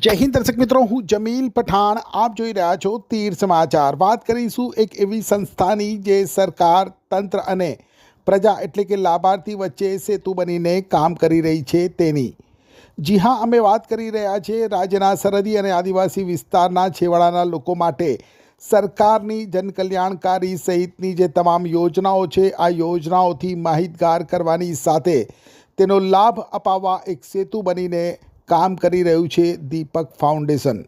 જય હિન્દ દર્શક મિત્રો, હું જમીલ પઠાણ. આપ જોઈ રહ્યા છો તીર સમાચાર. વાત કરીશું એક એવી સંસ્થાની જે સરકાર, તંત્ર અને પ્રજા એટલે કે લાભાર્થી વચ્ચે સેતુ બનીને કામ કરી રહી છે તેની. જી હા, અમે વાત કરી રહ્યા છીએ રાજ્યના સરહદી અને આદિવાસી વિસ્તારના છેવાડાના લોકો માટે સરકારની જનકલ્યાણકારી સહિતની જે તમામ યોજનાઓ છે, આ યોજનાઓથી માહિતગાર કરવાની સાથે તેનો લાભ અપાવવા એક સેતુ બનીને કામ કરી રહ્યું છે દીપક ફાઉન્ડેશન.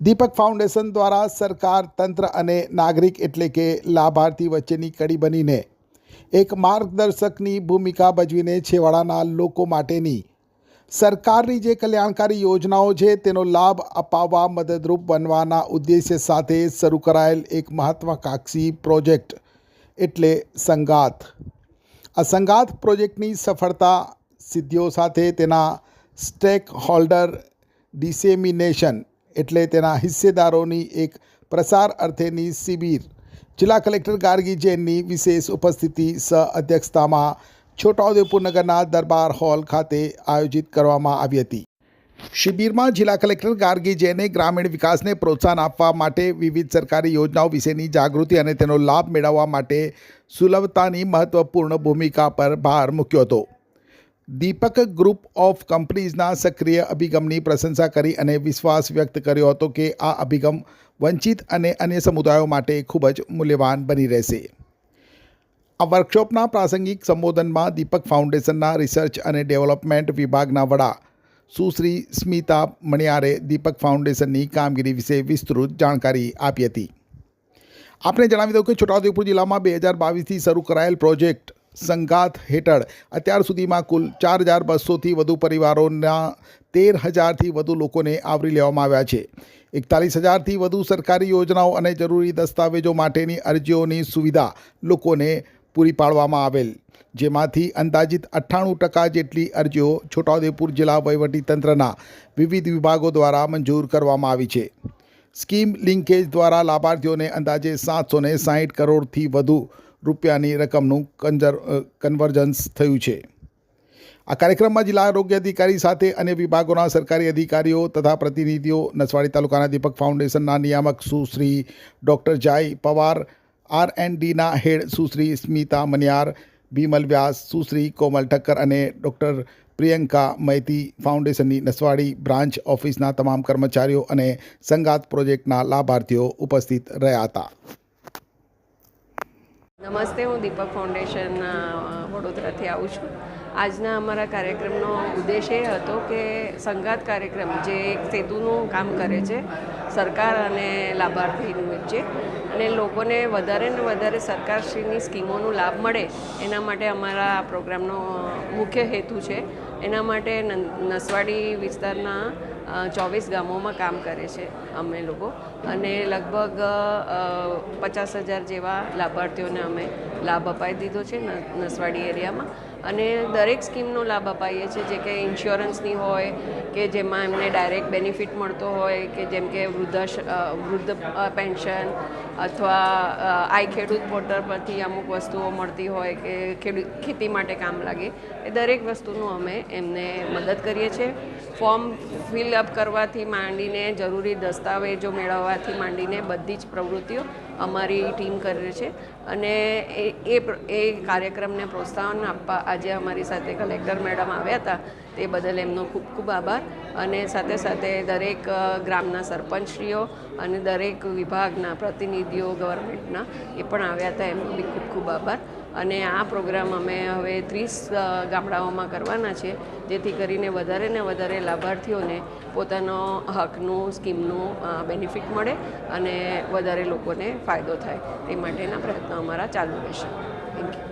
દીપક ફાઉન્ડેશન દ્વારા સરકાર, તંત્ર અને નાગરિક એટલે કે લાભાર્થી વચ્ચેની કડી બનીને એક માર્ગદર્શકની ભૂમિકા ભજવીને છેવાડાના લોકો માટેની સરકારની જે કલ્યાણકારી યોજનાઓ છે તેનો લાભ અપાવવા મદદરૂપ બનવાના ઉદ્દેશ્ય સાથે શરૂ કરાયેલ એક મહત્વાકાંક્ષી પ્રોજેક્ટ એટલે સંગાથ. આ સંગાથ પ્રોજેક્ટની સફળતા સિદ્ધિઓ સાથે તેના સ્ટેક હોલ્ડર ડિસેમિનેશન એટલે તેના હિસ્સેદારોની એક પ્રસાર અર્થેની શિબિર જિલ્લા કલેક્ટર ગાર્ગી જૈનની વિશેષ ઉપસ્થિતિ સહ અધ્યક્ષતામાં છોટાઉદેપુર નગરના દરબાર હોલ ખાતે આયોજિત કરવામાં આવી હતી. શિબિરમાં જિલ્લા કલેક્ટર ગાર્ગી જૈને ગ્રામીણ વિકાસને પ્રોત્સાહન આપવા માટે વિવિધ સરકારી યોજનાઓ વિશેની જાગૃતિ અને તેનો લાભ મેળવવા માટે સુલભતાની મહત્વપૂર્ણ ભૂમિકા પર ભાર મૂક્યો હતો. દીપક ગ્રુપ ઓફ કંપનીઝના સક્રિય અભિગમની પ્રશંસા કરી અને વિશ્વાસ વ્યક્ત કર્યો હતો કે આ અભિગમ વંચિત અને અન્ય સમુદાયો માટે ખૂબ જ મૂલ્યવાન બની રહેશે. આ વર્કશોપના પ્રાસંગિક સંબોધનમાં દીપક ફાઉન્ડેશનના રિસર્ચ અને ડેવલપમેન્ટ વિભાગના વડા સુશ્રી સ્મિતા મણિયારે દીપક ફાઉન્ડેશનની કામગીરી વિશે વિસ્તૃત જાણકારી આપી હતી. આપણે જણાવી દઉં કે છોટાઉદેપુર જિલ્લામાં 2022થી શરૂ કરાયેલ પ્રોજેક્ટ સંગાથ હેઠળ અત્યાર સુધીમાં કુલ 4200થી વધુ પરિવારોના 13000થી વધુ લોકોને આવરી લેવામાં આવ્યા છે. 41000થી વધુ સરકારી યોજનાઓ અને જરૂરી દસ્તાવેજો માટેની અરજીઓની સુવિધા લોકોને પૂરી પાડવામાં આવેલ, જેમાંથી અંદાજિત 98% જેટલી અરજીઓ છોટાઉદેપુર જિલ્લા વહીવટીતંત્રના વિવિધ વિભાગો દ્વારા મંજૂર કરવામાં આવી છે. સ્કીમ લિંકેજ દ્વારા લાભાર્થીઓને અંદાજે 760 કરોડથી વધુ રૂપિયાની રકમનું કન્વર્જન્સ થયું છે. આ કાર્યક્રમમાં જિલ્લા આરોગ્ય અધિકારી સાથે અન્ય વિભાગોના સરકારી અધિકારીઓ તથા પ્રતિનિધિઓ, નસવાડી તાલુકાના દીપક ફાઉન્ડેશનના નિયામક સુશ્રી ડૉક્ટર જય પવાર, R&Dના હેડ સુશ્રી સ્મિતા મણિયાર, ભીમલ વ્યાસ, સુશ્રી કોમલ ઠક્કર અને ડૉક્ટર પ્રિયંકા મૈતી ફાઉન્ડેશનની નસવાડી બ્રાન્ચ ઓફિસના તમામ કર્મચારીઓ અને સંગાથ પ્રોજેક્ટના લાભાર્થીઓ ઉપસ્થિત રહ્યા હતા. નમસ્તે, હું દીપક ફાઉન્ડેશન વડોદરાથી આવું છું. આજના અમારા કાર્યક્રમનો ઉદ્દેશ એ હતો કે સંગાથ કાર્યક્રમ જે એક સેતુનું કામ કરે છે સરકાર અને લાભાર્થી વચ્ચે, અને લોકોને વધારે ને વધારે સરકારશ્રીની સ્કીમોનો લાભ મળે એના માટે અમારા પ્રોગ્રામનો મુખ્ય હેતુ છે. એના માટે નસવાડી વિસ્તારના 24 ગામોમાં કામ કરે છે અમે લોકો, અને લગભગ 50,000 જેવા લાભાર્થીઓને અમે લાભ અપાઈ દીધો છે નસવાડી એરિયામાં. અને દરેક સ્કીમનો લાભ અપાઈએ છીએ, જે કે ઇન્સ્યોરન્સની હોય કે જેમાં એમને ડાયરેક્ટ બેનિફિટ મળતો હોય, કે જેમ કે વૃદ્ધ પેન્શન અથવા આઈ ખેડૂત પોર્ટલ પરથી અમુક વસ્તુઓ મળતી હોય કે ખેતી માટે કામ લાગે, એ દરેક વસ્તુનું અમે એમને મદદ કરીએ છીએ. ફોર્મ ફિલઅપ કરવાથી માંડીને જરૂરી દસ્તાવેજો મેળવવાથી માંડીને બધી જ પ્રવૃત્તિઓ અમારી ટીમ કરે છે. અને એ કાર્યક્રમને પ્રોત્સાહન આપવા આજે અમારી સાથે કલેક્ટર મેડમ આવ્યા હતા, તે બદલ એમનો ખૂબ ખૂબ આભાર. અને સાથે સાથે દરેક ગ્રામના સરપંચશ્રીઓ અને દરેક વિભાગના પ્રતિનિધિઓ ગવર્મેન્ટના એ પણ આવ્યા હતા, એમનો બી ખૂબ ખૂબ આભાર. અને આ પ્રોગ્રામ અમે હવે 30 ગામડાઓમાં કરવાના છે, જેથી કરીને વધારે ને વધારે લાભાર્થીઓને પોતાનો હકનું સ્કીમનું બેનિફિટ મળે અને વધારે લોકોને ફાયદો થાય, તે માટેના પ્રયત્નો અમારા ચાલુ રહેશે. Thank you.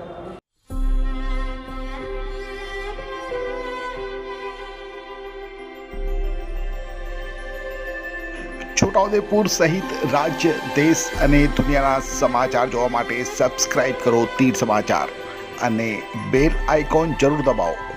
છોટાઉદેપુર સહિત રાજ્ય, દેશ અને દુનિયાના સમાચાર જોવા માટે સબસ્ક્રાઇબ કરો તીર સમાચાર અને બેલ આઇકોન જરૂર દબાવો.